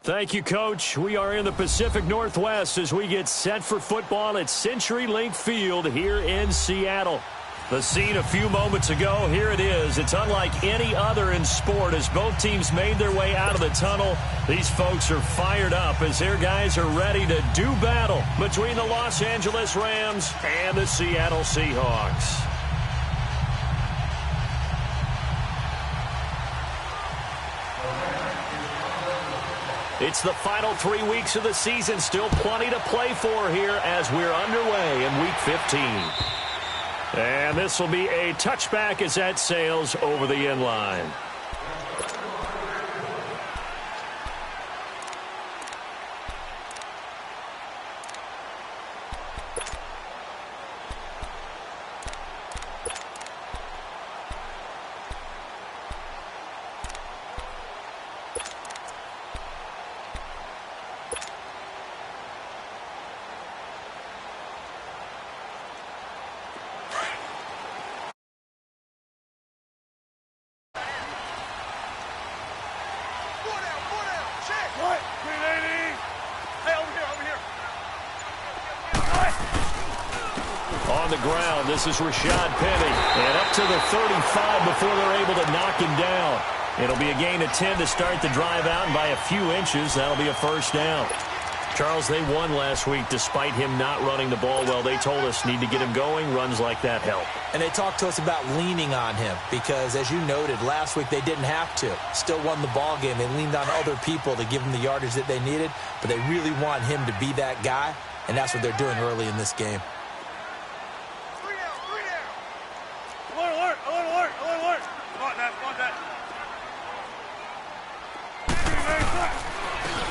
Thank you, Coach. We are in the Pacific Northwest as we get set for football at CenturyLink Field here in Seattle. The scene a few moments ago, here it is. It's unlike any other in sport as both teams made their way out of the tunnel. These folks are fired up as their guys are ready to do battle between the Los Angeles Rams and the Seattle Seahawks. It's the final 3 weeks of the season. Still plenty to play for here as we're underway in Week 15. And this will be a touchback as that sails over the end line. On the ground, this is Rashad Penny. And up to the 35 before they're able to knock him down. It'll be a gain of 10 to start the drive out, and by a few inches, that'll be a first down. Charles, they won last week despite him not running the ball well. They told us need to get him going. Runs like that help. And they talked to us about leaning on him because, as you noted, last week they didn't have to. Still won the ball game. They leaned on other people to give them the yardage that they needed, but they really want him to be that guy, and that's what they're doing early in this game.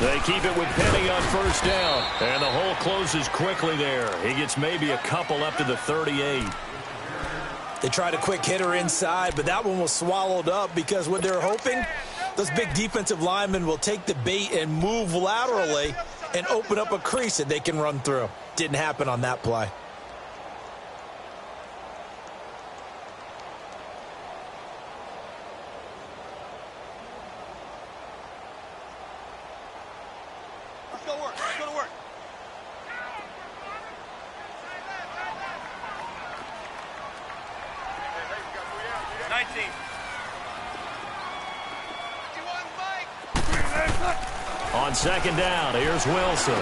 They keep it with Penny on first down, and the hole closes quickly there. He gets maybe a couple up to the 38. They tried a quick hitter inside, but that one was swallowed up because what they're hoping, those big defensive linemen will take the bait and move laterally and open up a crease that they can run through. Didn't happen on that play. On second down, here's Wilson.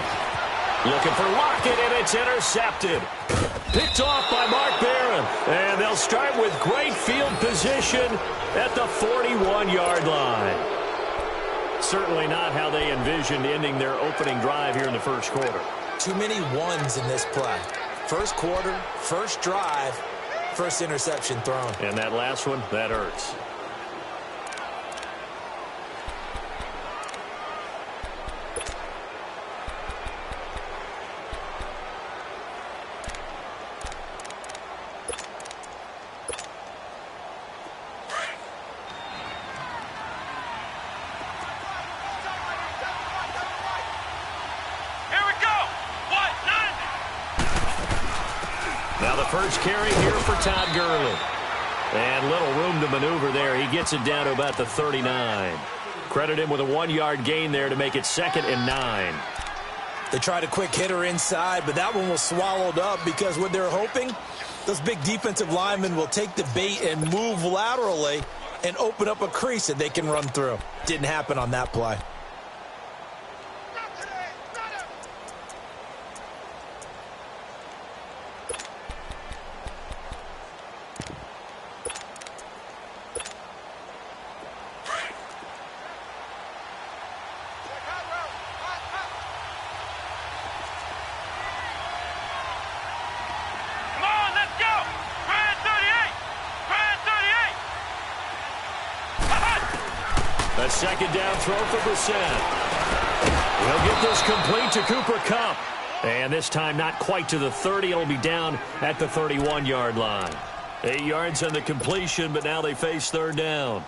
Looking for Lockett, and it's intercepted. Picked off by Mark Barron. And they'll start with great field position at the 41-yard line. Certainly not how they envisioned ending their opening drive here in the first quarter. Too many ones in this play. First quarter, first drive, first interception thrown. And that last one, that hurts. Now the first carry here for Todd Gurley. And little room to maneuver there. He gets it down to about the 39. Credit him with a 1-yard gain there to make it 2nd and 9. They tried a quick hitter inside, but that one was swallowed up because what they're hoping, those big defensive linemen will take the bait and move laterally and open up a crease that they can run through. Didn't happen on that play. A second down throw for Brissett. He'll get this complete to Cooper Kupp. And this time not quite to the 30. It'll be down at the 31-yard line. 8 yards on the completion, but now they face third down.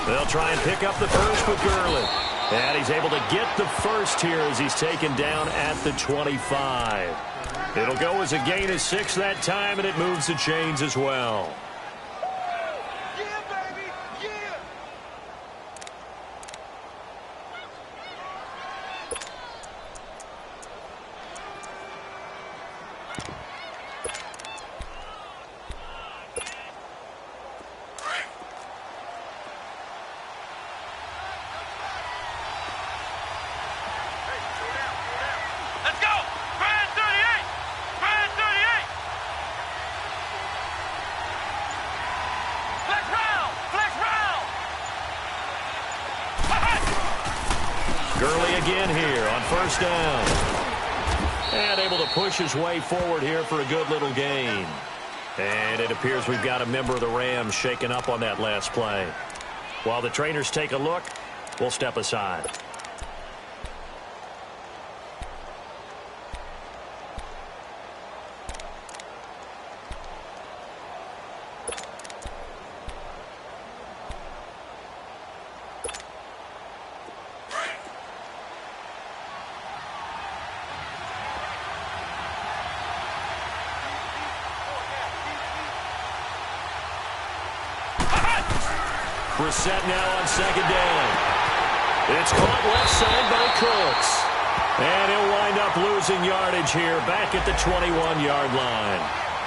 They'll try and pick up the first with Gurley. And he's able to get the first here as he's taken down at the 25. It'll go as a gain of 6 that time, and it moves the chains as well. Gurley again here on first down. And able to push his way forward here for a good little gain. And it appears we've got a member of the Rams shaken up on that last play. While the trainers take a look, we'll step aside. Brissett now on second down. It's caught left side by Cooks. And he'll wind up losing yardage here back at the 21-yard line.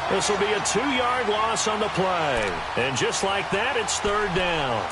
This will be a 2-yard loss on the play. And just like that, it's third down.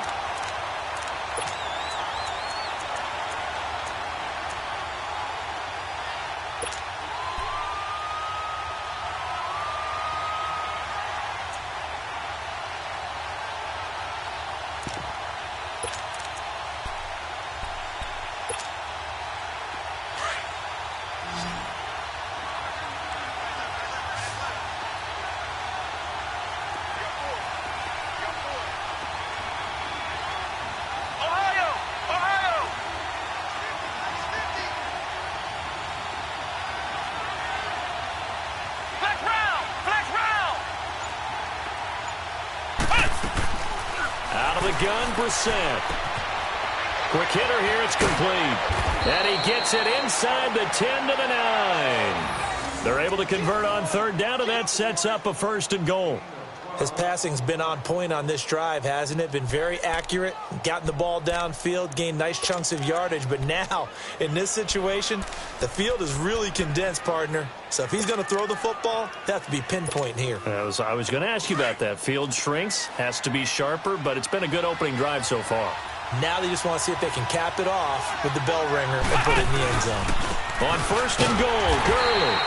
Gun, Brissett. Quick hitter here, it's complete. And he gets it inside the 10 to the 9. They're able to convert on third down, and that sets up a first and goal. His passing's been on point on this drive, hasn't it? Been very accurate, gotten the ball downfield, gained nice chunks of yardage. But now, in this situation, the field is really condensed, partner. So if he's going to throw the football, they have to be pinpoint here. I was going to ask you about that. Field shrinks, has to be sharper, but it's been a good opening drive so far. Now they just want to see if they can cap it off with the bell ringer and put it in the end zone. On first and goal, Gurley.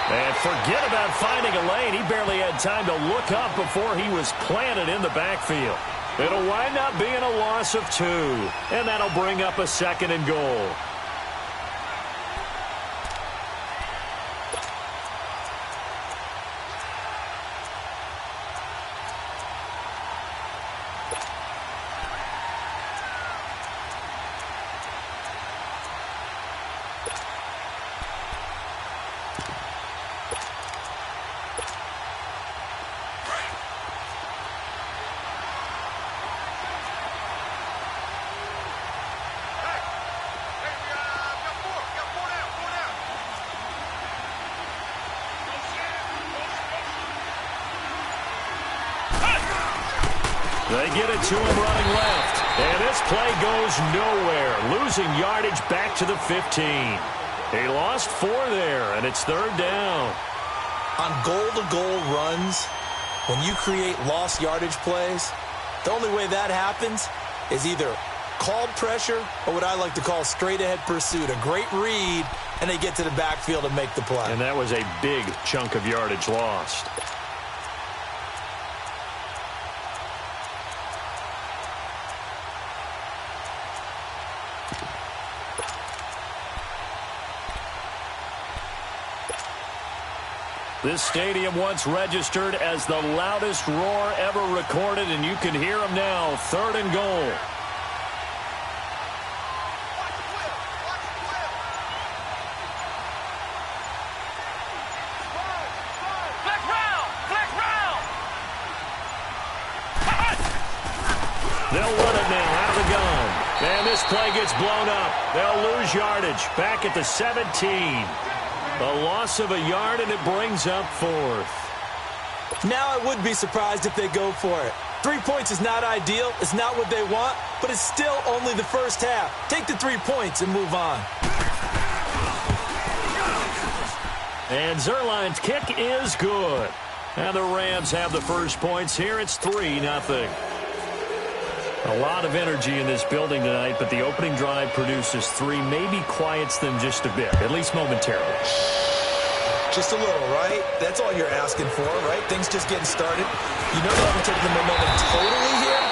And forget about finding a lane. He barely had time to look up before he was planted in the backfield. It'll wind up being a loss of 2. And that'll bring up a second and goal. They get it to him running left. And this play goes nowhere. Losing yardage back to the 15. He lost 4 there, and it's third down. On goal-to-goal runs, when you create lost yardage plays, the only way that happens is either called pressure or what I like to call straight-ahead pursuit. A great read, and they get to the backfield and make the play. And that was a big chunk of yardage lost. This stadium once registered as the loudest roar ever recorded, and you can hear them now. Third and goal. They'll They'll run it now out of the gun. And this play gets blown up. They'll lose yardage back at the 17. A loss of a yard, and it brings up 4th. Now I would be surprised if they go for it. 3 points is not ideal. It's not what they want, but it's still only the first half. Take the 3 points and move on. And Zerline's kick is good. And the Rams have the first points here. It's 3-0. A lot of energy in this building tonight, but the opening drive produces 3, maybe quiets them just a bit, at least momentarily. Just a little, right? That's all you're asking for, right? Things just getting started. You know they haven't taken the momentum totally here,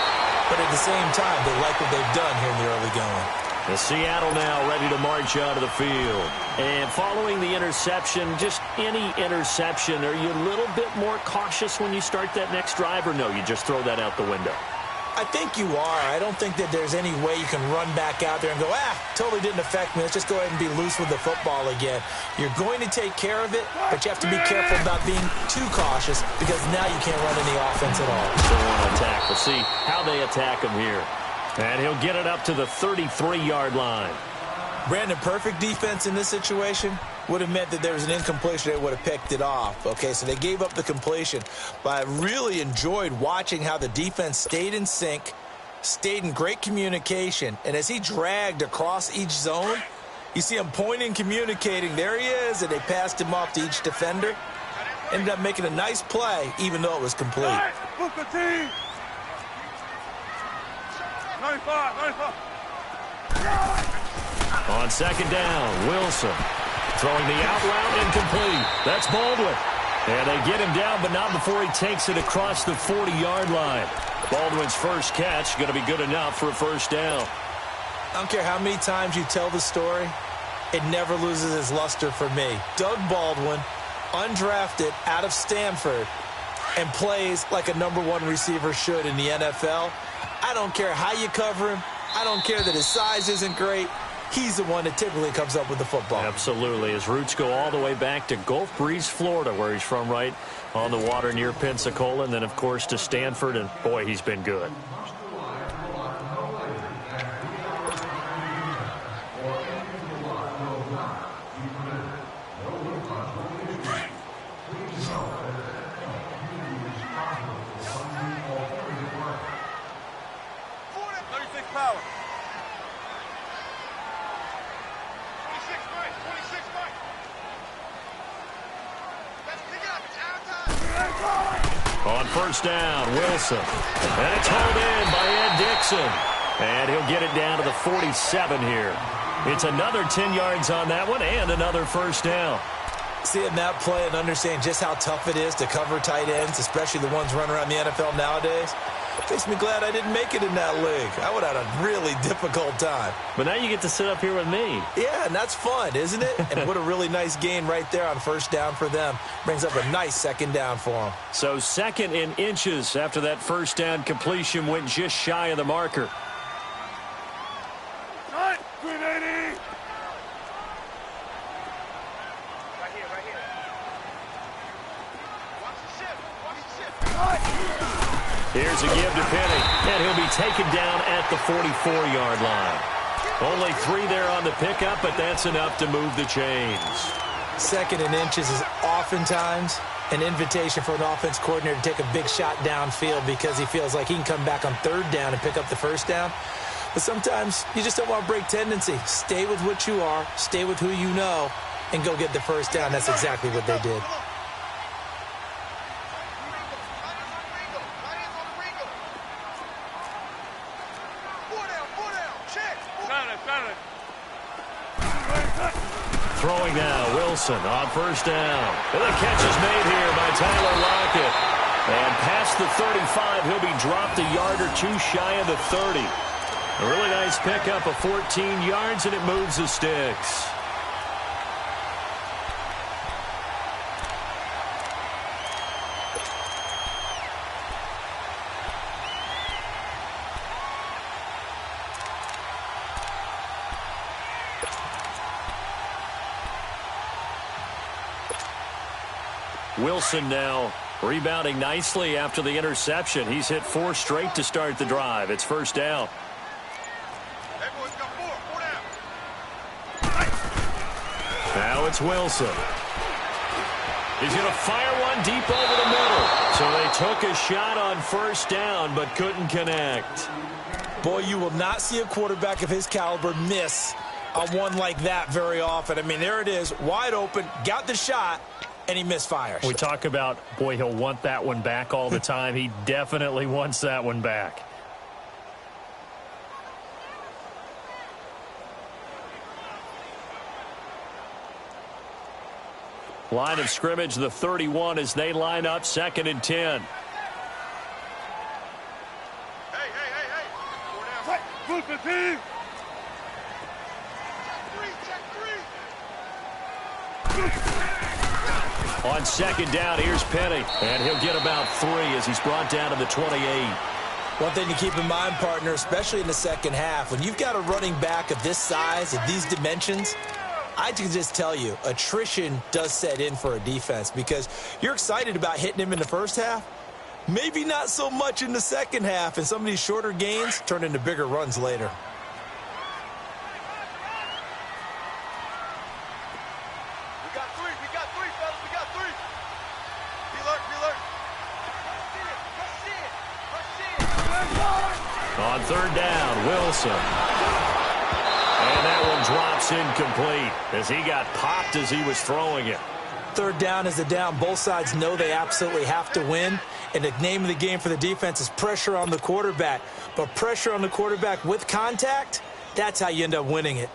but at the same time, they like what they've done here in the early going. The Seattle now ready to march onto the field. And following the interception, just any interception, are you a little bit more cautious when you start that next drive, or no, you just throw that out the window? I think you are. I don't think that there's any way you can run back out there and go, totally didn't affect me. Let's just go ahead and be loose with the football again. You're going to take care of it, but you have to be careful about being too cautious because now you can't run any offense at all. Still want to attack. We'll see how they attack him here. And he'll get it up to the 33-yard line. Brandon, perfect defense in this situation would have meant that there was an incompletion. They would have picked it off. Okay, so they gave up the completion. But I really enjoyed watching how the defense stayed in sync, stayed in great communication. And as he dragged across each zone, you see him pointing, communicating. There he is, and they passed him off to each defender. Ended up making a nice play, even though it was complete. 95. On second down, Wilson throwing the out route incomplete. That's Baldwin. And they get him down, but not before he takes it across the 40-yard line. Baldwin's first catch going to be good enough for a first down. I don't care how many times you tell the story, it never loses its luster for me. Doug Baldwin, undrafted out of Stanford, and plays like a #1 receiver should in the NFL. I don't care how you cover him. I don't care that his size isn't great. He's the one that typically comes up with the football. Absolutely. His roots go all the way back to Gulf Breeze, Florida, where he's from, right on the water near Pensacola, and then, of course, to Stanford, and, boy, he's been good. Power. On first down, Wilson. And it's hauled in by Ed Dixon. And he'll get it down to the 47 here. It's another 10 yards on that one and another first down. Seeing that play and understanding just how tough it is to cover tight ends, especially the ones running around the NFL nowadays, makes me glad I didn't make it in that league. I would have had a really difficult time. But now you get to sit up here with me. Yeah, and that's fun, isn't it? And what a really nice gain right there on first down for them. Brings up a nice second down for them. So second in inches after that first down completion went just shy of the marker. 380. Here's a give to Penny, and he'll be taken down at the 44-yard line. Only 3 there on the pickup, but that's enough to move the chains. Second in inches is oftentimes an invitation for an offense coordinator to take a big shot downfield because he feels like he can come back on third down and pick up the first down. But sometimes you just don't want to break tendency. Stay with what you are, stay with who you know, and go get the first down. That's exactly what they did. Throwing now, Wilson on first down. And the catch is made here by Tyler Lockett. And past the 35, he'll be dropped a yard or two shy of the 30. A really nice pickup of 14 yards, and it moves the sticks. Wilson now Rebounding nicely after the interception. He's hit 4 straight to start the drive. It's first down. Hey, boys, got 4 down. Now it's Wilson. He's going to fire one deep over the middle. So they took a shot on first down but couldn't connect. Boy, you will not see a quarterback of his caliber miss on one like that very often. I mean, there it is, wide open, got the shot, and he misfires. We talk about, boy, he'll want that one back all the time. He definitely wants that one back. Line of scrimmage, the 31, as they line up 2nd and 10. Hey. 4 down. Blue 15. On 2nd down, here's Penny. And he'll get about 3 as he's brought down to the 28. One thing to keep in mind, partner, especially in the second half, when you've got a running back of this size, of these dimensions, I can just tell you, attrition does set in for a defense because you're excited about hitting him in the first half. Maybe not so much in the second half, and some of these shorter gains turn into bigger runs later. We got 3, fellas. We got 3. Be alert. Rush it. On 3rd down, Wilson. And that one drops incomplete as he got popped as he was throwing it. 3rd down is the down. Both sides know they absolutely have to win. And the name of the game for the defense is pressure on the quarterback. But pressure on the quarterback with contact, that's how you end up winning it.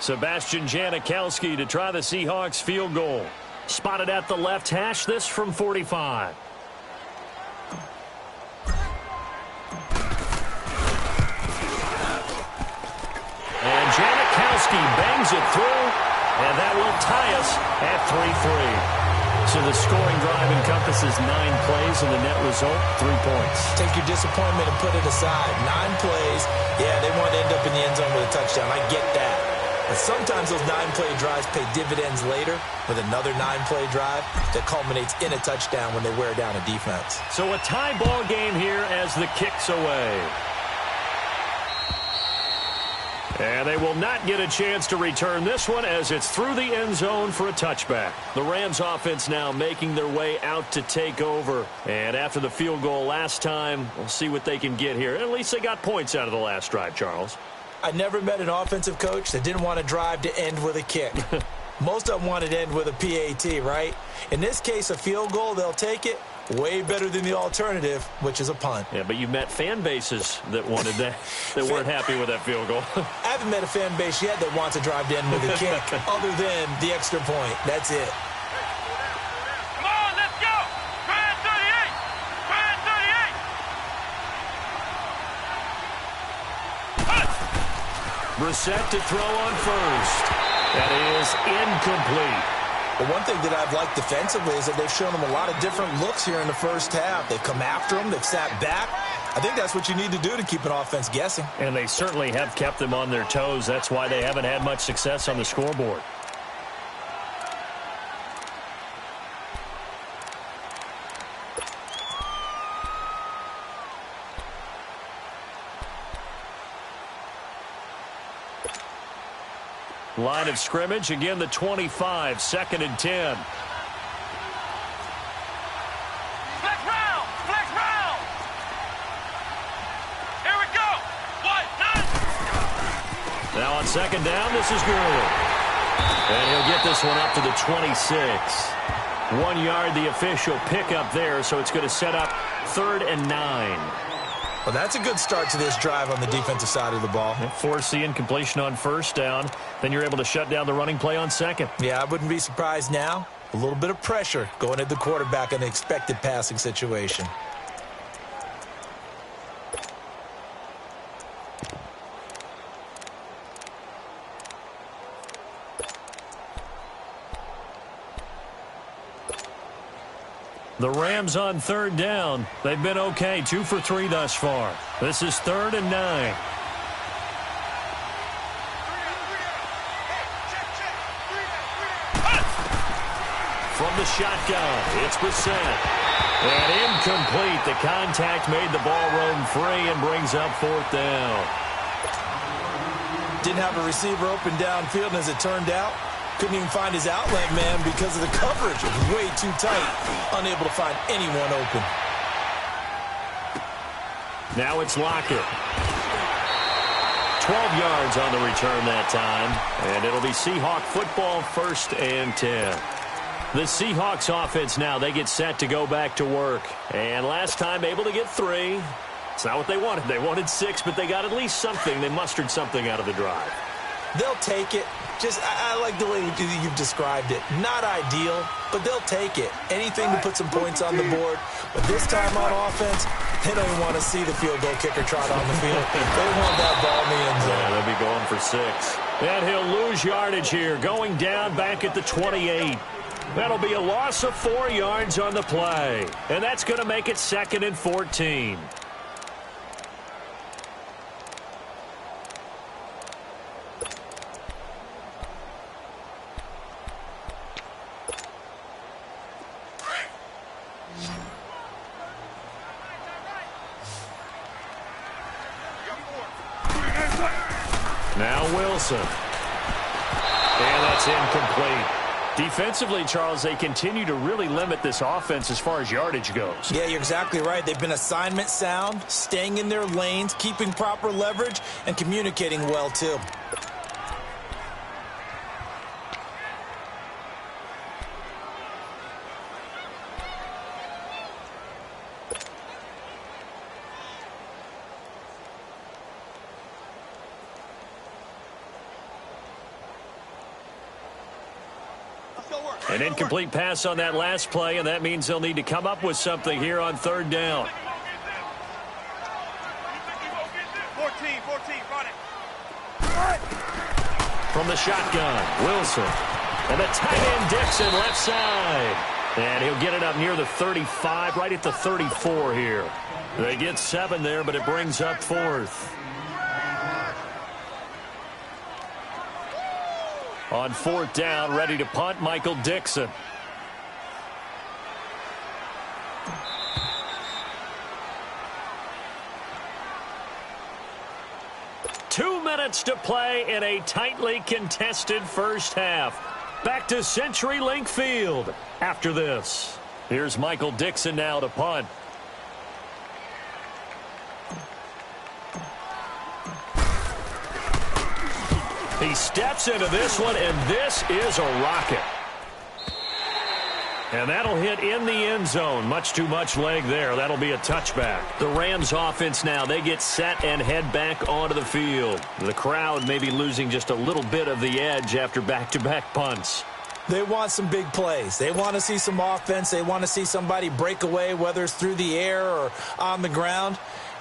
Sebastian Janikowski to try the Seahawks field goal. Spotted at the left hash, this from 45. And Janikowski bangs it through, and that will tie us at 3-3. So the scoring drive encompasses 9 plays, and the net result, 3 points. Take your disappointment and put it aside. 9 plays, yeah, they want to end up in the end zone with a touchdown. I get that. But sometimes those 9-play drives pay dividends later with another 9-play drive that culminates in a touchdown when they wear down a defense. So a tie ball game here as the kick's away. And they will not get a chance to return this one as it's through the end zone for a touchback. The Rams offense now making their way out to take over. And after the field goal last time, we'll see what they can get here. At least they got points out of the last drive, Charles. I never met an offensive coach that didn't want to drive to end with a kick. Most of them wanted to end with a PAT, right? In this case, a field goal, they'll take it. Way better than the alternative, which is a punt. Yeah, but you met fan bases that wanted that, that weren't happy with that field goal. I haven't met a fan base yet that wants to drive to end with a kick other than the extra point. That's it. Come on, let's go. Try at 38. Try at 38. Brissett to throw on first. That is incomplete. But one thing that I've liked defensively is that they've shown them a lot of different looks here in the first half. They've come after them. They've sat back. I think that's what you need to do to keep an offense guessing. And they certainly have kept them on their toes. That's why they haven't had much success on the scoreboard. Line of scrimmage, again the 25, 2nd and 10. Flex round. Here we go. 1, 9. Now on 2nd down, this is Gurley. And he'll get this one up to the 26. 1 yard, the official pickup there, so it's going to set up 3rd and 9. Well, that's a good start to this drive on the defensive side of the ball. Force the incompletion on 1st down. Then you're able to shut down the running play on 2nd. Yeah, I wouldn't be surprised now. A little bit of pressure going at the quarterback in an expected passing situation. The Rams on 3rd down. They've been okay, 2 for 3 thus far. This is 3rd and 9. from the shotgun. It's Brissett. And incomplete. The contact made the ball roam free and brings up 4th down. Didn't have a receiver open downfield, and as it turned out, couldn't even find his outlet man because of the coverage. It was way too tight. Unable to find anyone open. Now it's Lockett. 12 yards on the return that time. And it'll be Seahawk football, 1st and 10. The Seahawks offense now, they get set to go back to work. And last time able to get 3. It's not what they wanted. They wanted 6, but they got at least something. They mustered something out of the drive. They'll take it. I like the way you've described it. Not ideal, but they'll take it. Anything to put some points on the board. But this time on offense, they don't even want to see the field goal kicker trot on the field. They want that ball in the end zone. Yeah, they'll be going for 6. And he'll lose yardage here, going down back at the 28. That'll be a loss of 4 yards on the play. And that's going to make it 2nd and 14. Now Wilson. And that's incomplete. Defensively, Charles, they continue to really limit this offense as far as yardage goes. Yeah, you're exactly right. They've been assignment sound, staying in their lanes, keeping proper leverage, and communicating well, too. An incomplete pass on that last play, and that means they'll need to come up with something here on 3rd down. 14, run it. From the shotgun, Wilson. And the tight end, Dixon, left side. And he'll get it up near the 35, right at the 34 here. They get 7 there, but it brings up 4th. On 4th down, ready to punt, Michael Dixon. Two minutes to play in a tightly contested first half. Back to CenturyLink Field after this. Here's Michael Dixon now to punt. He steps into this one, and this is a rocket. And that'll hit in the end zone. Much too much leg there. That'll be a touchback. The Rams offense now, they get set and head back onto the field. The crowd may be losing just a little bit of the edge after back-to-back punts. They want some big plays. They want to see some offense. They want to see somebody break away, whether it's through the air or on the ground.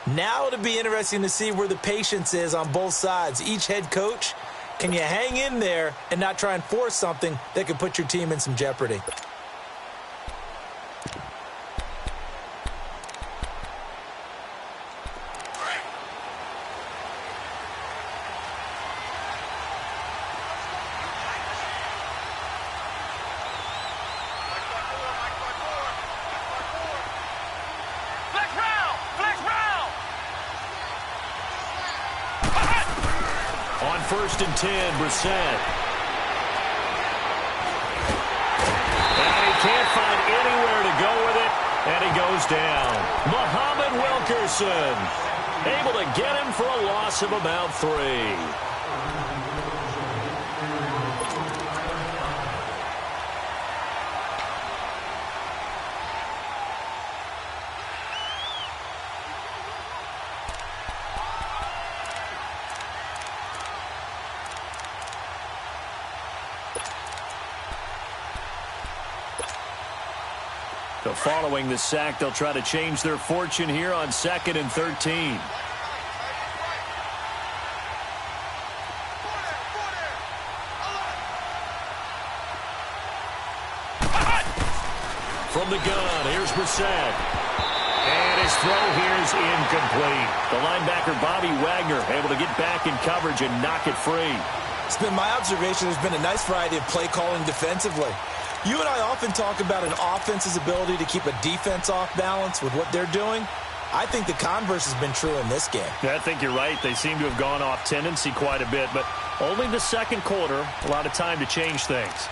Now it'll be interesting to see where the patience is on both sides. Each head coach, can you hang in there and not try and force something that could put your team in some jeopardy? First and 10, Brissett. And he can't find anywhere to go with it, and he goes down. Muhammad Wilkerson, able to get him for a loss of about 3. So following the sack, they'll try to change their fortune here on 2nd and 13. From the gun, here's Brissett. And his throw here is incomplete. The linebacker, Bobby Wagner, able to get back in coverage and knock it free. It's been my observation there's been a nice variety of play calling defensively. You and I often talk about an offense's ability to keep a defense off balance with what they're doing. I think the converse has been true in this game. Yeah, I think you're right. They seem to have gone off tendency quite a bit, but only the second quarter, a lot of time to change things.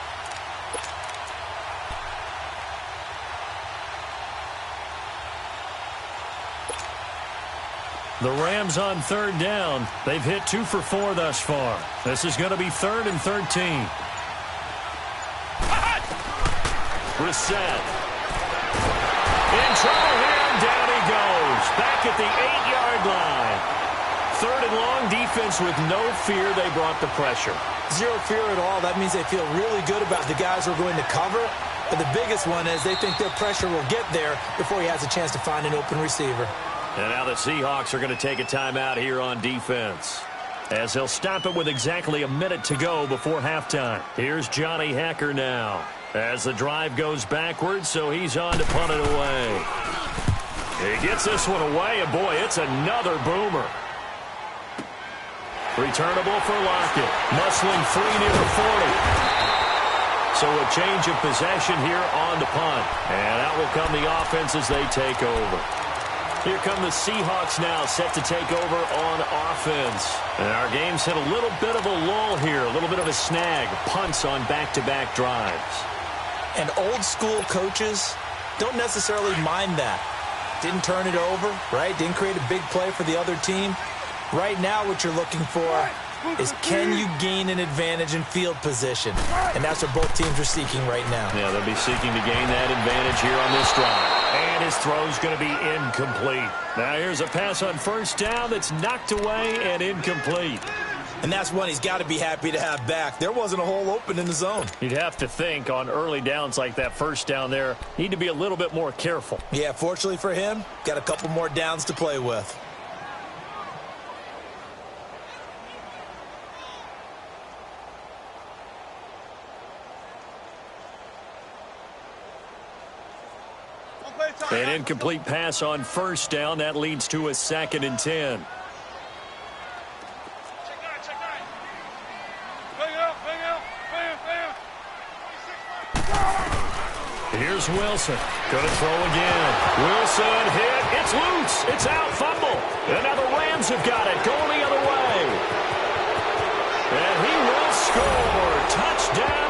The Rams on third down. They've hit 2 for 4 thus far. This is going to be 3rd and 13. Reset. In trouble here, and down he goes. Back at the 8-yard line. 3rd and long, defense with no fear. They brought the pressure. Zero fear at all. That means they feel really good about the guys who are going to cover. But the biggest one is they think their pressure will get there before he has a chance to find an open receiver. And now the Seahawks are going to take a timeout here on defense, as they'll stop it with exactly a minute to go before halftime. Here's Johnny Hacker now, as the drive goes backwards, so he's on to punt it away. He gets this one away, and boy, it's another boomer. Returnable for Lockett, muscling free near the 40. So a change of possession here on the punt, and out will come the offense as they take over. Here come the Seahawks now, set to take over on offense. And our game's hit a little bit of a lull here, a little bit of a snag. Punts on back-to-back drives. And old-school coaches don't necessarily mind that. Didn't turn it over, right? Didn't create a big play for the other team. Right now what you're looking for is, can you gain an advantage in field position? And that's what both teams are seeking right now. Yeah, they'll be seeking to gain that advantage here on this drive. And his throw's going to be incomplete. Now here's a pass on first down that's knocked away and incomplete. And that's one he's got to be happy to have back. There wasn't a hole open in the zone. You'd have to think on early downs like that first down there, need to be a little bit more careful. Yeah, fortunately for him, got a couple more downs to play with. An incomplete pass on first down. That leads to a 2nd and 10. Here's Wilson. Going to throw again. Wilson hit. It's loose. It's out. Fumble. And now the Rams have got it. Going the other way. And he will score. Touchdown,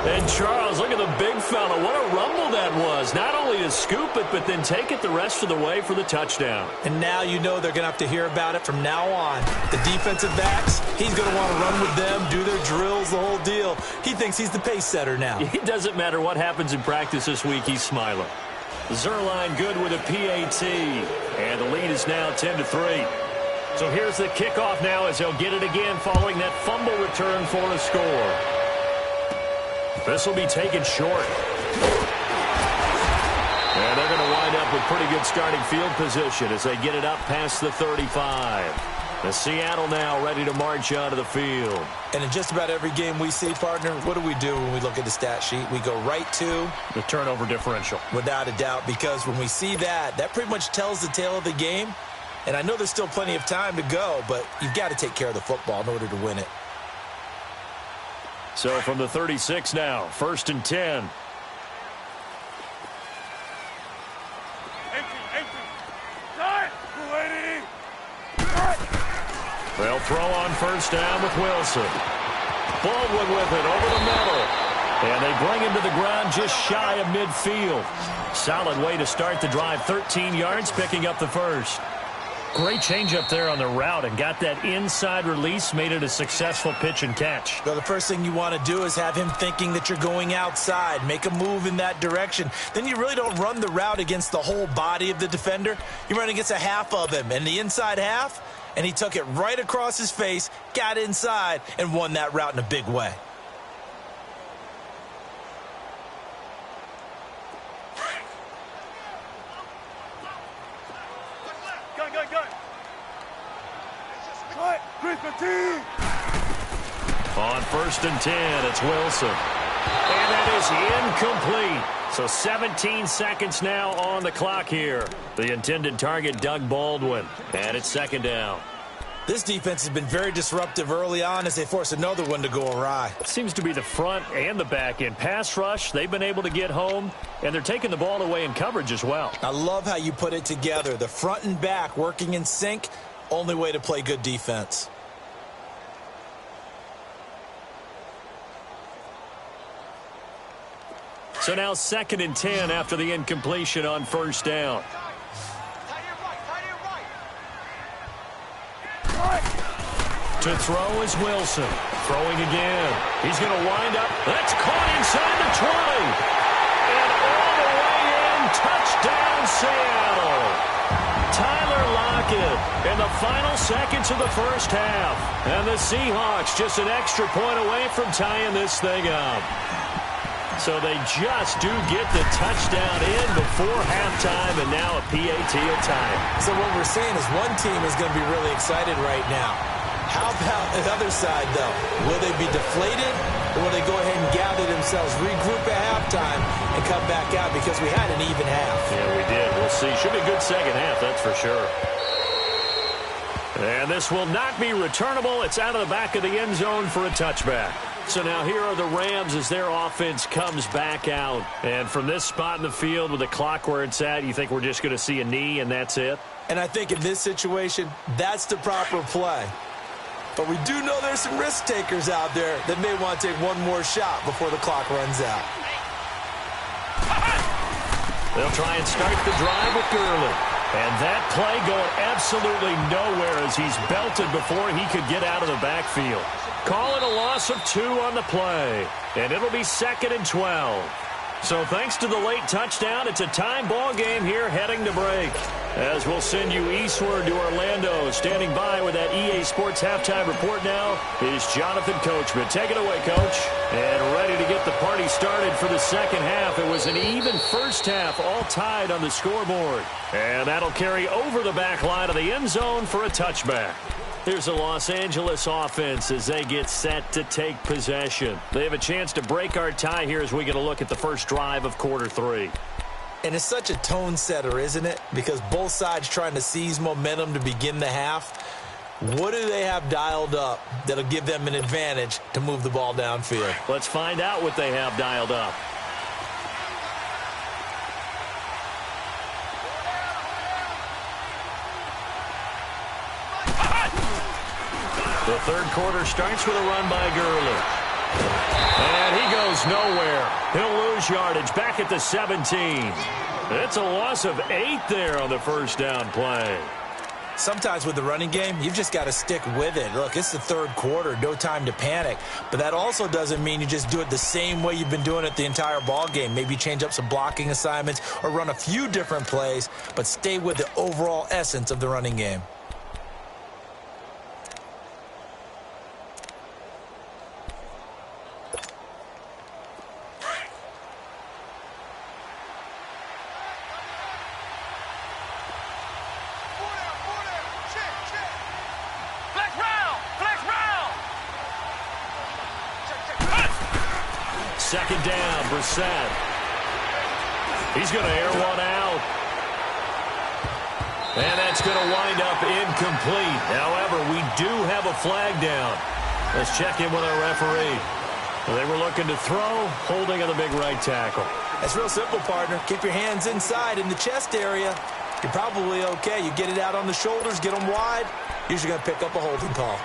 and Charles, look at the big fella. What a rumble that was. Not only to scoop it, but then take it the rest of the way for the touchdown. And now you know they're going to have to hear about it from now on. The defensive backs, he's going to want to run with them, do their drills, the whole deal. He thinks he's the pace setter now. It doesn't matter what happens in practice this week, he's smiling. Zerline good with a PAT. And the lead is now 10-3. So here's the kickoff now as they'll get it again following that fumble return for a score. This will be taken short. And they're going to wind up with pretty good starting field position as they get it up past the 35. The Seattle now ready to march onto the field. And in just about every game we see, partner, what do we do when we look at the stat sheet? We go right to the turnover differential. Without a doubt, because when we see that, that pretty much tells the tale of the game. And I know there's still plenty of time to go, but you've got to take care of the football in order to win it. So from the 36 now, 1st and 10. They'll throw on first down with Wilson. Baldwin with it over the middle. And they bring him to the ground just shy of midfield. Solid way to start the drive. 13 yards, picking up the first. Great change up there on the route and got that inside release, made it a successful pitch and catch. Well, the first thing you want to do is have him thinking that you're going outside, make a move in that direction. Then you really don't run the route against the whole body of the defender. You run against a half of him, and the inside half, and he took it right across his face, got inside, and won that route in a big way. On 1st and 10, it's Wilson. And that is incomplete. So 17 seconds now on the clock here. The intended target, Doug Baldwin. And it's 2nd down. This defense has been very disruptive early on as they force another one to go awry. Seems to be the front and the back end. Pass rush, they've been able to get home, and they're taking the ball away in coverage as well. I love how you put it together. The front and back working in sync, only way to play good defense. So now 2nd and 10 after the incompletion on first down. To throw is Wilson. Throwing again. He's going to wind up. That's caught inside the 20. And all the way in. Touchdown, Seattle. Tyler Lockett in the final seconds of the first half. And the Seahawks just an extra point away from tying this thing up. So they just do get the touchdown in before halftime, and now a PAT will tie it. So what we're saying is one team is going to be really excited right now. How about the other side, though? Will they be deflated, or will they go ahead and gather themselves, regroup at halftime, and come back out because we had an even half? Yeah, we did. We'll see. Should be a good second half, that's for sure. And this will not be returnable. It's out of the back of the end zone for a touchback. So now here are the Rams as their offense comes back out. And from this spot in the field with the clock where it's at, you think we're just going to see a knee and that's it? And I think in this situation, that's the proper play. But we do know there's some risk takers out there that may want to take one more shot before the clock runs out. They'll try and start the drive with Gurley. And that play going absolutely nowhere as he's belted before he could get out of the backfield. Call it a loss of 2 on the play. And it'll be 2nd and 12. So thanks to the late touchdown, it's a time ball game here heading to break. As we'll send you eastward to Orlando. Standing by with that EA Sports halftime report now is Jonathan Coachman. Take it away, Coach. And ready to get the party started for the second half. It was an even first half, all tied on the scoreboard. And that'll carry over the back line of the end zone for a touchback. Here's the Los Angeles offense as they get set to take possession. They have a chance to break our tie here as we get a look at the first drive of quarter 3. And it's such a tone setter, isn't it? Because both sides trying to seize momentum to begin the half. What do they have dialed up that'll give them an advantage to move the ball downfield? Let's find out what they have dialed up. The third quarter starts with a run by Gurley. And he goes nowhere. He'll lose yardage back at the 17. It's a loss of 8 there on the first down play. Sometimes with the running game, you've just got to stick with it. Look, it's the third quarter, no time to panic. But that also doesn't mean you just do it the same way you've been doing it the entire ball game. Maybe change up some blocking assignments or run a few different plays, but stay with the overall essence of the running game. Second down, Brissett. He's going to air one out. And that's going to wind up incomplete. However, we do have a flag down. Let's check in with our referee. They were looking to throw, holding on the big right tackle. That's real simple, partner. Keep your hands inside in the chest area. You're probably okay. You get it out on the shoulders, get them wide. Usually going to pick up a holding call.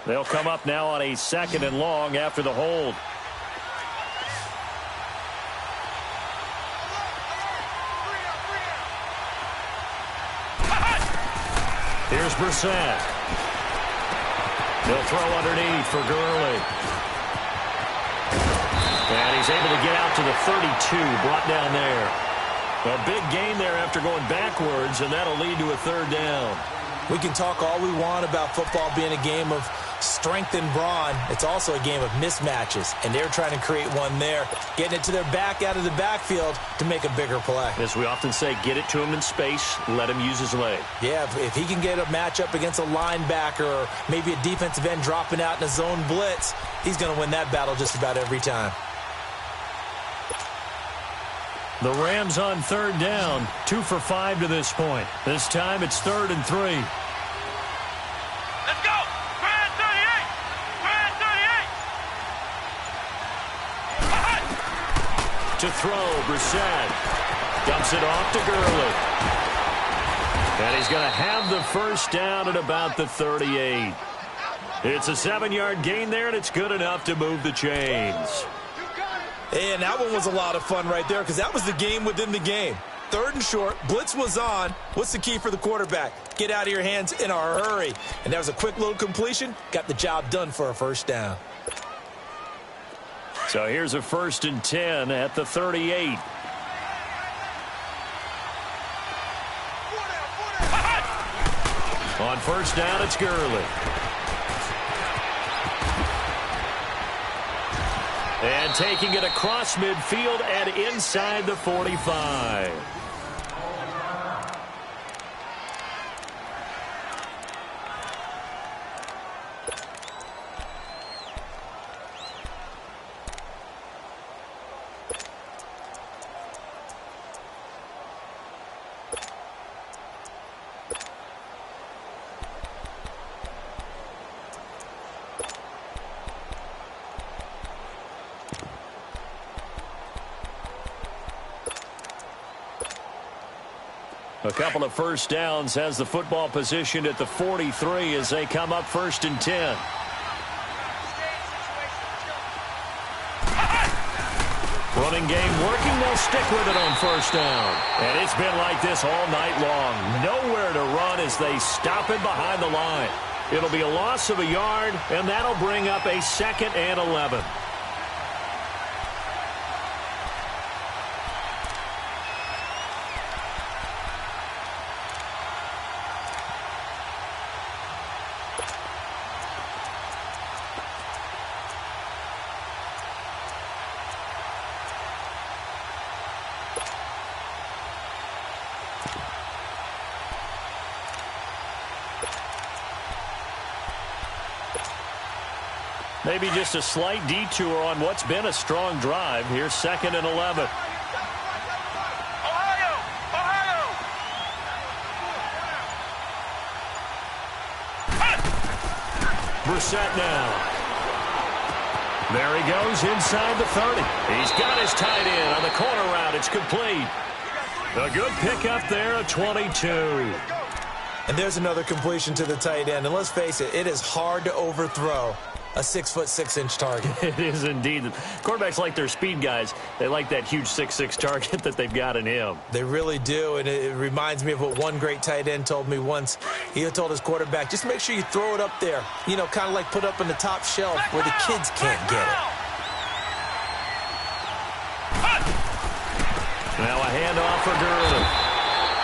They'll come up now on a 2nd and long after the hold. Here's Brissett. They'll throw underneath for Gurley. And he's able to get out to the 32, brought down there. A big gain there after going backwards, and that'll lead to a 3rd down. We can talk all we want about football being a game of strength and brawn. It's also a game of mismatches, and they're trying to create one there, getting it to their back out of the backfield to make a bigger play. As we often say, get it to him in space, let him use his leg. Yeah, if he can get a matchup against a linebacker or maybe a defensive end dropping out in a zone blitz, he's going to win that battle just about every time. The Rams on third down, 2 for 5 to this point. This time it's 3rd and 3. Let's go! Grand 38! Grand 38! To throw, Brissett. Dumps it off to Gurley. And he's going to have the first down at about the 38. It's a 7-yard gain there, and it's good enough to move the chains. And that one was a lot of fun right there because that was the game within the game. 3rd and short, blitz was on. What's the key for the quarterback? Get out of your hands in a hurry. And that was a quick little completion. Got the job done for a first down. So here's a 1st and 10 at the 38. On first down, it's Gurley. And taking it across midfield and inside the 45. A couple of first downs, has the football positioned at the 43 as they come up 1st and 10. Running game working, they'll stick with it on first down. And it's been like this all night long. Nowhere to run as they stop him behind the line. It'll be a loss of a yard, and that'll bring up a 2nd and 11. Maybe just a slight detour on what's been a strong drive. Here's 2nd and 11. Ohio! Ohio! Brissett now. There he goes inside the 30. He's got his tight end on the corner route. It's complete. A good pickup there at 22. And there's another completion to the tight end. And let's face it, it is hard to overthrow a 6'6" target. It is indeed. Quarterbacks like their speed guys. They like that huge 6'6" target that they've got in him. They really do, and it reminds me of what one great tight end told me once. He told his quarterback, just make sure you throw it up there. You know, kind of like put up on the top shelf where the kids can't get it. Now a handoff for Gurley.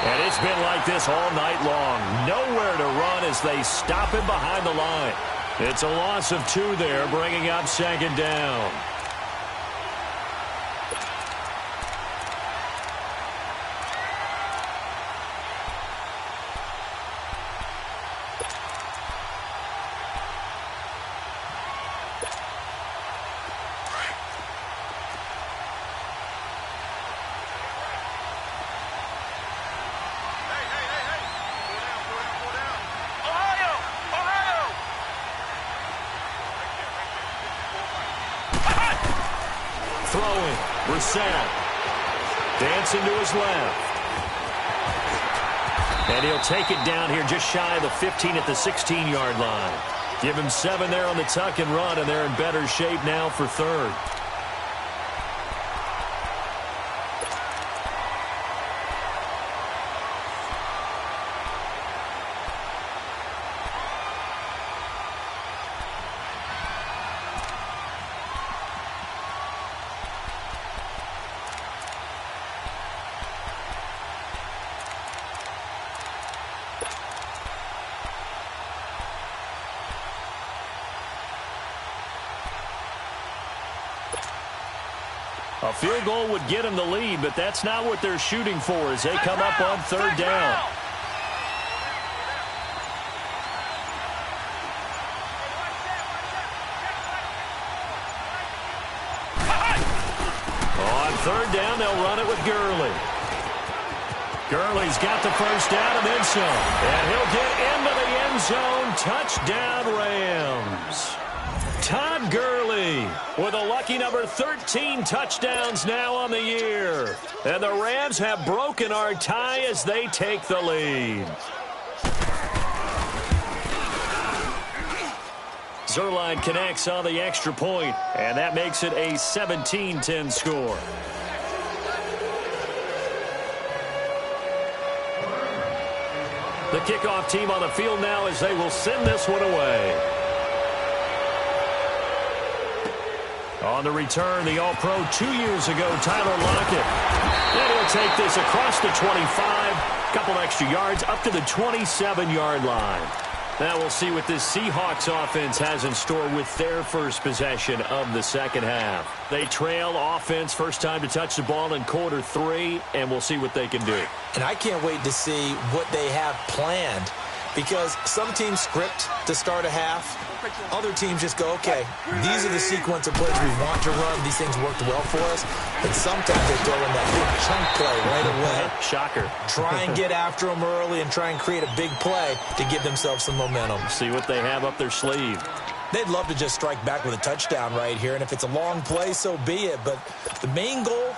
And it's been like this all night long. Nowhere to run as they stop him behind the line. It's a loss of 2 there, bringing up 2nd down. Throwing, Brissett. Dancing to his left. And he'll take it down here just shy of the 15 at the 16-yard line. Give him 7 there on the tuck and run, and they're in better shape now for 3rd. A field goal would get them the lead, but that's not what they're shooting for as they come up on third down. On third down, they'll run it with Gurley. Gurley's got the first down and then some. And he'll get into the end zone. Touchdown, Rams. Todd Gurley with a lucky number 13 touchdowns now on the year. And the Rams have broken our tie as they take the lead. Zerline connects on the extra point, and that makes it a 17-10 score. The kickoff team on the field now as they will send this one away. On the return, the All-Pro 2 years ago, Tyler Lockett. And he'll take this across the 25, couple extra yards up to the 27-yard line. Now we'll see what this Seahawks offense has in store with their first possession of the second half. They trail offense first time to touch the ball in quarter 3, and we'll see what they can do. And I can't wait to see what they have planned, because some teams script to start a half. Other teams just go, okay, these are the sequence of plays we want to run. These things worked well for us. But sometimes they throw in that big chunk play right away. Shocker. Try and get after them early and try and create a big play to give themselves some momentum. See what they have up their sleeve. They'd love to just strike back with a touchdown right here. And if it's a long play, so be it. But the main goal,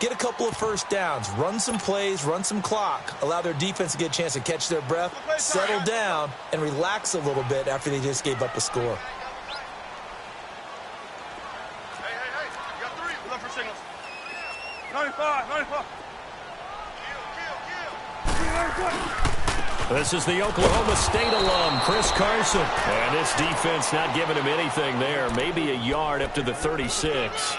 get a couple of first downs, run some plays, run some clock, allow their defense to get a chance to catch their breath, settle down, and relax a little bit after they just gave up a score. Hey, you got 3. Look for signals. 95. This is the Oklahoma State alum, Chris Carson. And this defense not giving him anything there. Maybe a yard up to the 36.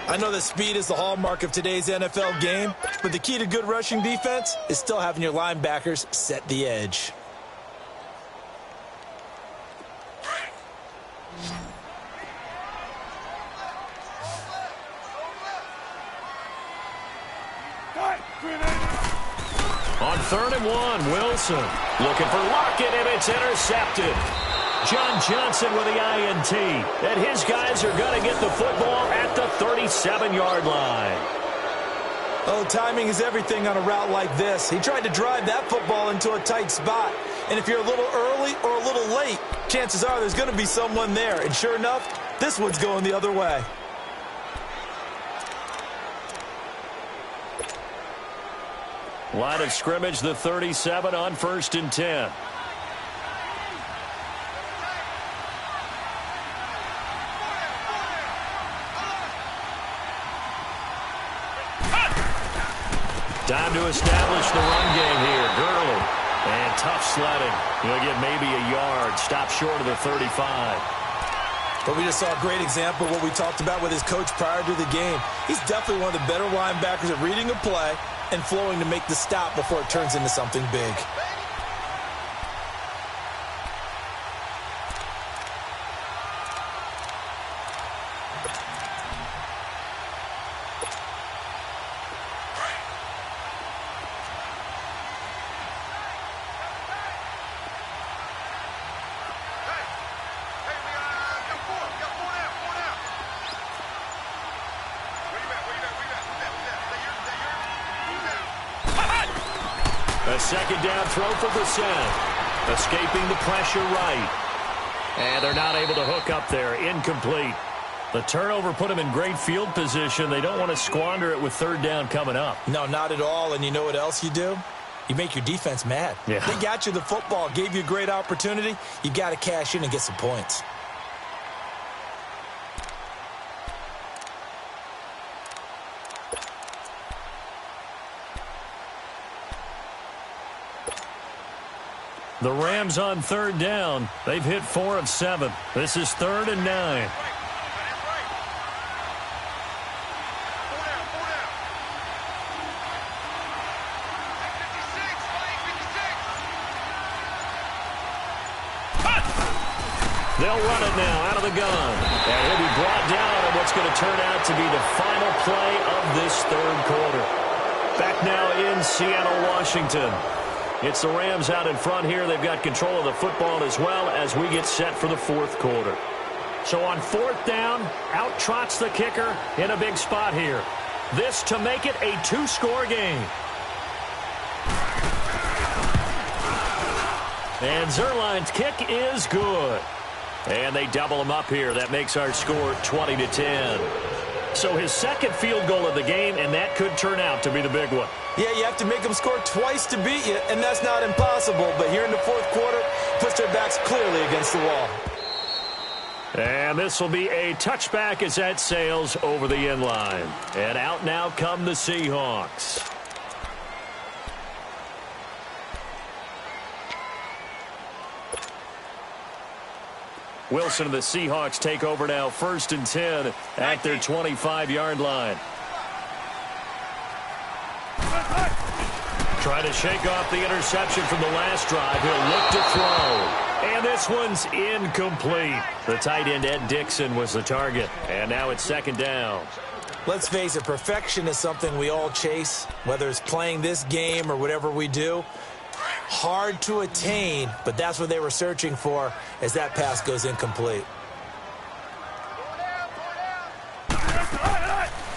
I know that speed is the hallmark of today's NFL game, but the key to good rushing defense is still having your linebackers set the edge. On 3rd and 1, Wilson looking for Lockett, and it's intercepted. John Johnson with the INT. And his guys are going to get the football at the 37-yard line. Oh, timing is everything on a route like this. He tried to drive that football into a tight spot. And if you're a little early or a little late, chances are there's going to be someone there. And sure enough, this one's going the other way. Line of scrimmage, the 37 on 1st and 10. Time to establish the run game here. Gurley. And tough sledding. He'll get maybe a yard. Stop short of the 35. But we just saw a great example of what we talked about with his coach prior to the game. He's definitely one of the better linebackers at reading a play and flowing to make the stop before it turns into something big. A second down throw for Brissett. Escaping the pressure right. And they're not able to hook up there. Incomplete. The turnover put them in great field position. They don't want to squander it with 3rd down coming up. No, not at all. And you know what else you do? You make your defense mad. Yeah. They got you the football, gave you a great opportunity. You got to cash in and get some points. The Rams on 3rd down. They've hit 4 of 7. This is 3rd and 9. They'll run it now out of the gun. And he'll be brought down on what's going to turn out to be the final play of this third quarter. Back now in Seattle, Washington. It's the Rams out in front here. They've got control of the football as well as we get set for the fourth quarter. So on fourth down, out trots the kicker in a big spot here. This to make it a two-score game. And Zerline's kick is good. And they double him up here. That makes our score 20-10. So his second field goal of the game, and that could turn out to be the big one. Yeah, you have to make them score twice to beat you, and that's not impossible. But here in the fourth quarter, puts their backs clearly against the wall. And this will be a touchback as that sails over the end line. And out now come the Seahawks. Wilson and the Seahawks take over now, 1st and 10 at their 25-yard line. Trying to shake off the interception from the last drive. He'll look to throw. And this one's incomplete. The tight end, Ed Dixon, was the target. And now it's 2nd down. Let's face it, perfection is something we all chase, whether it's playing this game or whatever we do. Hard to attain, but that's what they were searching for as that pass goes incomplete.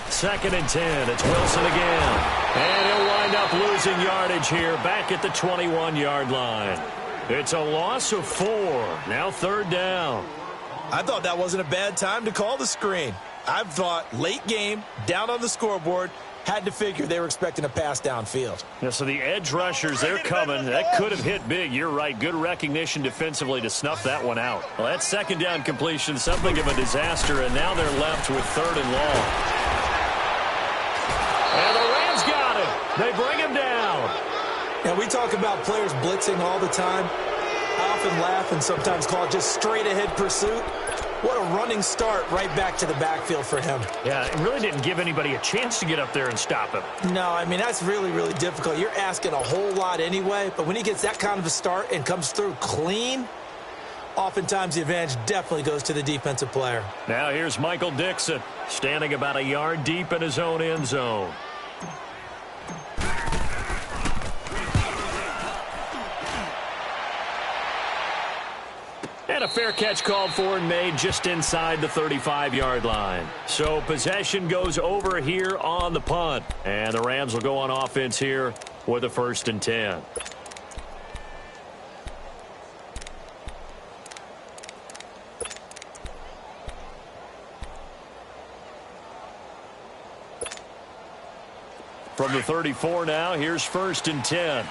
2nd and 10. It's Wilson again. And he'll wind up losing yardage here back at the 21-yard line. It's a loss of 4. Now 3rd down. I thought that wasn't a bad time to call the screen. I thought late game, down on the scoreboard, had to figure they were expecting a pass downfield. Yeah, so the edge rushers, they're coming. That could have hit big. You're right. Good recognition defensively to snuff that one out. Well, that 2nd down completion, something of a disaster, and now they're left with 3rd and long. And the Rams got him. They bring him down. Now, we talk about players blitzing all the time. I often laugh and sometimes call it just straight-ahead pursuit. What a running start right back to the backfield for him. Yeah, it really didn't give anybody a chance to get up there and stop him. No, I mean, that's really, really difficult. You're asking a whole lot anyway, but when he gets that kind of a start and comes through clean, oftentimes the advantage definitely goes to the defensive player. Now here's Michael Dixon, standing about a yard deep in his own end zone. And a fair catch called for and made just inside the 35-yard line. So possession goes over here on the punt. And the Rams will go on offense here with a 1st and 10. From the 34 now, here's 1st and 10.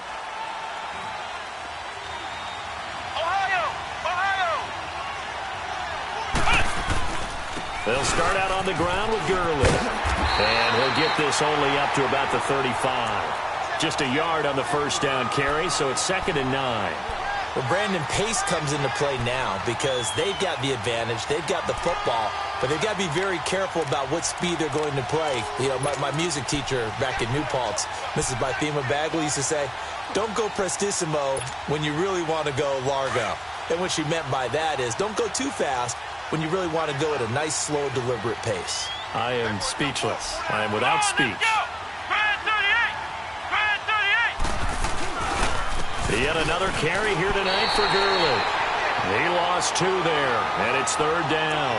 They'll start out on the ground with Gurley. And he'll get this only up to about the 35. Just a yard on the 1st down carry, so it's 2nd and 9. Well, Brandon, pace comes into play now because they've got the advantage. They've got the football, but they've got to be very careful about what speed they're going to play. You know, my music teacher back in New Paltz, Mrs. Bythema Bagley, used to say, don't go prestissimo when you really want to go largo. And what she meant by that is don't go too fast when you really want to go at a nice, slow, deliberate pace. I am speechless. I am without speech. Yet another carry here tonight for Gurley. He lost 2 there, and it's 3rd down.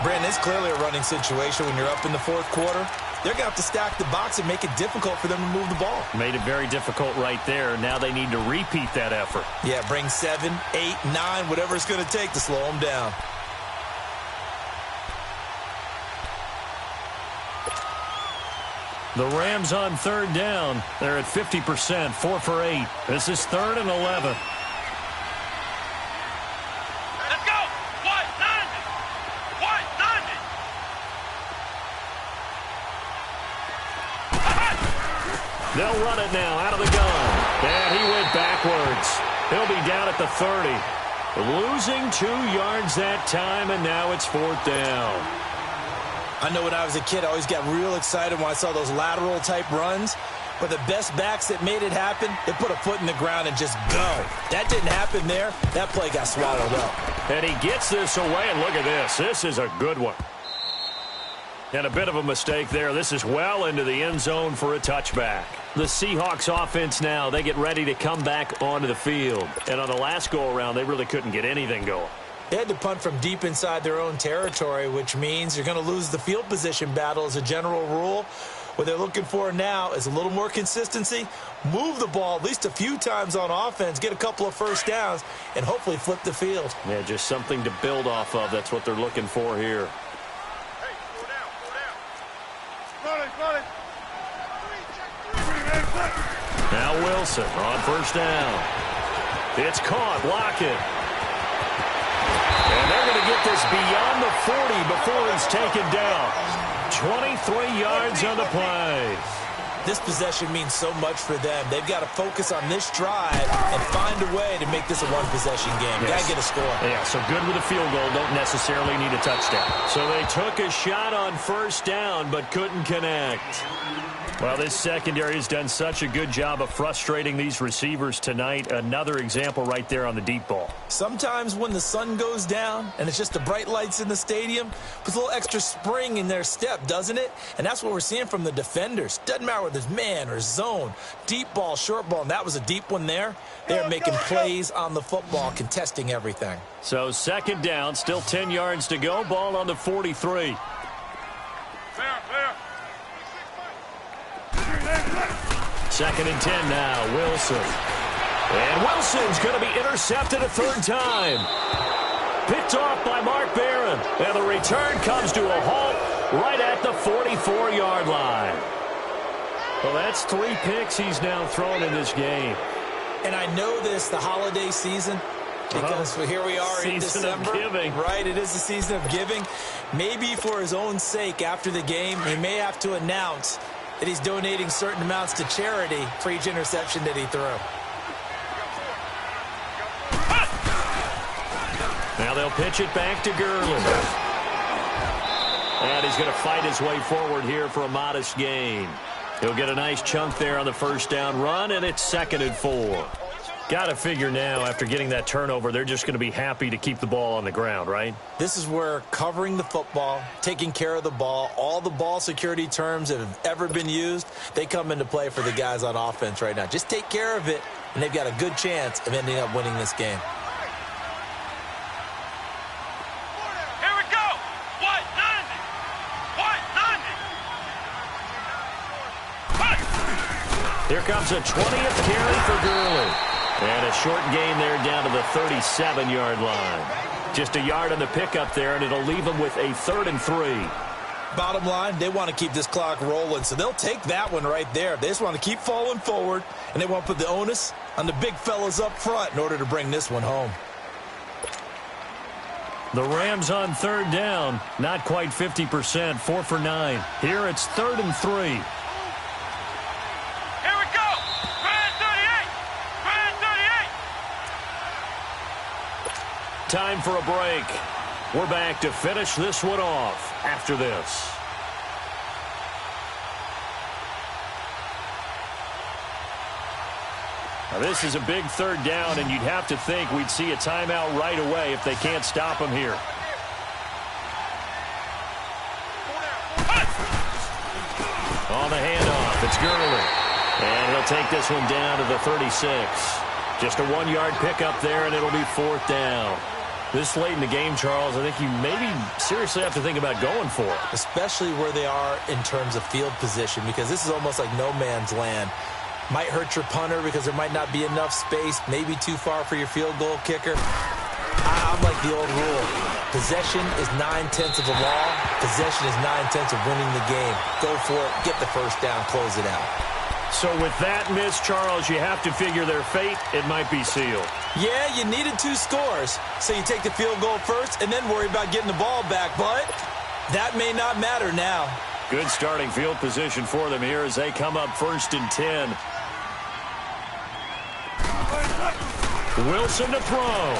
Brandon, it's clearly a running situation when you're up in the 4th quarter. They're going to have to stack the box and make it difficult for them to move the ball. Made it very difficult right there. Now they need to repeat that effort. Yeah, bring 7, 8, 9, whatever it's going to take to slow them down. The Rams on 3rd down. They're at 50%, 4 for 8. This is 3rd and 11. Let's go! White 90! White 90! They'll run it now out of the gun. And he went backwards. He'll be down at the 30. Losing 2 yards that time, and now it's 4th down. I know when I was a kid, I always got real excited when I saw those lateral-type runs. But the best backs that made it happen, they put a foot in the ground and just go. That didn't happen there. That play got swallowed up. And he gets this away, and look at this. This is a good one. And a bit of a mistake there. This is well into the end zone for a touchback. The Seahawks offense now, they get ready to come back onto the field. And on the last go-around, they really couldn't get anything going. They had to punt from deep inside their own territory, which means you're going to lose the field position battle as a general rule. What they're looking for now is a little more consistency, move the ball at least a few times on offense, get a couple of first downs, and hopefully flip the field. Yeah, just something to build off of. That's what they're looking for here. Hey, slow down, slow down. Run it. Now Wilson on first down. It's caught. Block it. And they're going to get this beyond the 40 before he's taken down. 23 yards on the play. This possession means so much for them. They've got to focus on this drive and find a way to make this a one-possession game. Yes. Got to get a score. Yeah, so good with a field goal. Don't necessarily need a touchdown. So they took a shot on first down but couldn't connect. Well, this secondary has done such a good job of frustrating these receivers tonight. Another example right there on the deep ball. Sometimes when the sun goes down and it's just the bright lights in the stadium, puts a little extra spring in their step, doesn't it? And that's what we're seeing from the defenders. Doesn't matter whether it's man or zone, deep ball, short ball, and that was a deep one there. They're making plays on the football, contesting everything. So second down, still 10 yards to go. Ball on the 43. Clear. Second and 10 now, Wilson. And Wilson's going to be intercepted a third time. Picked off by Mark Barron. And the return comes to a halt right at the 44-yard line. Well, that's 3 picks he's now thrown in this game. And I know this, the holiday season, because here we are in December. Season of giving. Right, it is the season of giving. Maybe for his own sake after the game, he may have to announce that he's donating certain amounts to charity for each interception that he threw. Now they'll pitch it back to Gurley. And he's going to fight his way forward here for a modest gain. He'll get a nice chunk there on the first down run, and it's 2nd and 4. Got to figure now, after getting that turnover, they're just going to be happy to keep the ball on the ground, right? This is where covering the football, taking care of the ball, all the ball security terms that have ever been used, they come into play for the guys on offense right now. Just take care of it, and they've got a good chance of ending up winning this game. Here we go. White 90. Here comes a 20th carry for Gurley. And a short gain there down to the 37-yard line. Just a yard on the pickup there, and it'll leave them with a 3rd and 3. Bottom line, they want to keep this clock rolling, so they'll take that one right there. They just want to keep falling forward, and they want to put the onus on the big fellas up front in order to bring this one home. The Rams on 3rd down, not quite 50%, 4 for 9. Here it's 3rd and 3. Time for a break. We're back to finish this one off after this. Now this is a big 3rd down, and you'd have to think we'd see a timeout right away if they can't stop him here. On the handoff, it's Gurley. And he'll take this one down to the 36. Just a 1-yard pickup there, and it'll be 4th down. This late in the game, Charles, I think you maybe seriously have to think about going for it. Especially where they are in terms of field position, because this is almost like no man's land. Might hurt your punter because there might not be enough space, maybe too far for your field goal kicker. I'm like the old rule. Possession is 9/10 of the law. Possession is 9/10 of winning the game. Go for it, get the first down, close it out. So with that miss, Charles, you have to figure their fate. It might be sealed. Yeah, you needed 2 scores, so you take the field goal first and then worry about getting the ball back, but that may not matter now. Good starting field position for them here as they come up 1st and 10. Wilson to throw.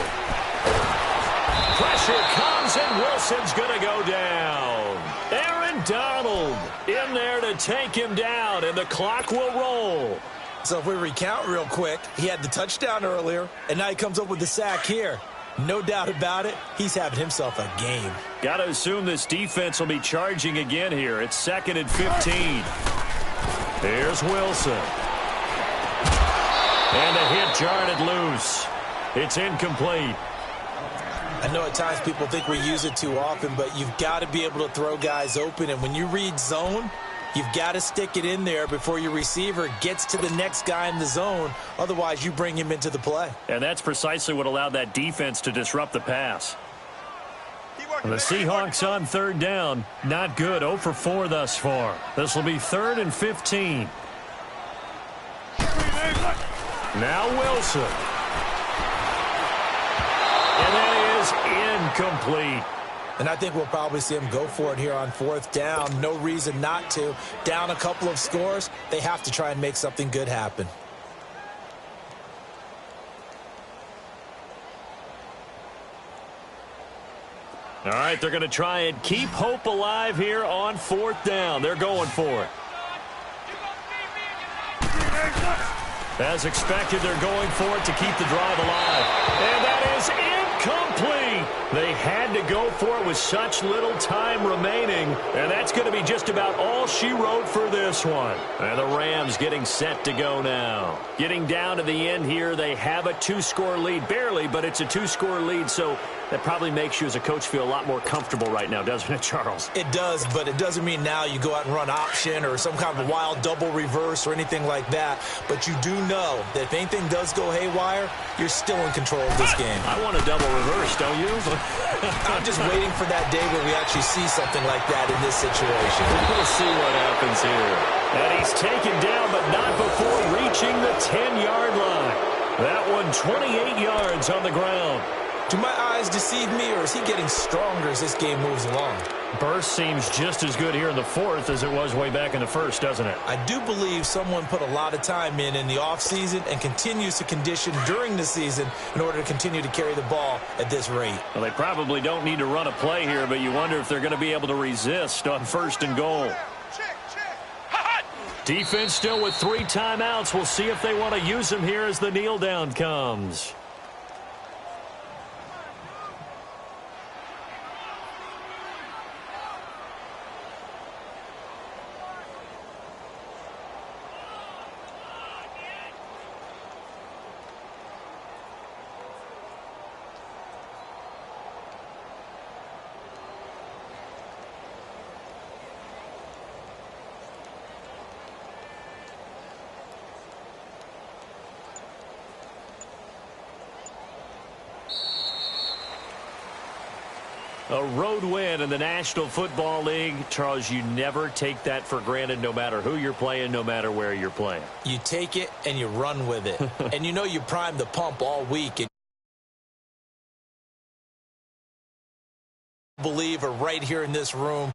Pressure comes, and Wilson's going to go down. Aaron Donald in there to take him down, and the clock will roll. So if we recount real quick, he had the touchdown earlier, and now he comes up with the sack here. No doubt about it, he's having himself a game. Got to assume this defense will be charging again here. It's 2nd and 15. Here's Wilson. And the hit jarred it loose. It's incomplete. I know at times people think we use it too often, but you've got to be able to throw guys open. And when you read zone, you've got to stick it in there before your receiver gets to the next guy in the zone. Otherwise, you bring him into the play. And that's precisely what allowed that defense to disrupt the pass. And the Seahawks on 3rd down. Not good. 0 for 4 thus far. This will be 3rd and 15. Now Wilson. And that is incomplete. And I think we'll probably see him go for it here on 4th down. No reason not to. Down a couple of scores, they have to try and make something good happen. All right, they're going to try and keep hope alive here on 4th down. They're going for it. As expected, they're going for it to keep the drive alive. And that is incomplete. They had to go for it with such little time remaining. And that's going to be just about all she wrote for this one. And the Rams getting set to go now. Getting down to the end here, they have a 2-score lead. Barely, but it's a 2-score lead, so that probably makes you as a coach feel a lot more comfortable right now, doesn't it, Charles? It does, but it doesn't mean now you go out and run option or some kind of wild double reverse or anything like that. But you do know that if anything does go haywire, you're still in control of this game. I want a double reverse, don't you? I'm just waiting for that day where we actually see something like that in this situation. We'll see what happens here. And he's taken down, but not before reaching the 10-yard line. That one 28 yards on the ground. Do my eyes deceive me, or is he getting stronger as this game moves along? Burst seems just as good here in the 4th as it was way back in the 1st, doesn't it? I do believe someone put a lot of time in the offseason and continues to condition during the season in order to continue to carry the ball at this rate. Well, they probably don't need to run a play here, but you wonder if they're going to be able to resist on 1st and goal. Defense still with 3 timeouts. We'll see if they want to use them here as the kneel down comes. A road win in the National Football League. Charles, you never take that for granted no matter who you're playing, no matter where you're playing. You take it and you run with it. And you know you primed the pump all week. And believer right here in this room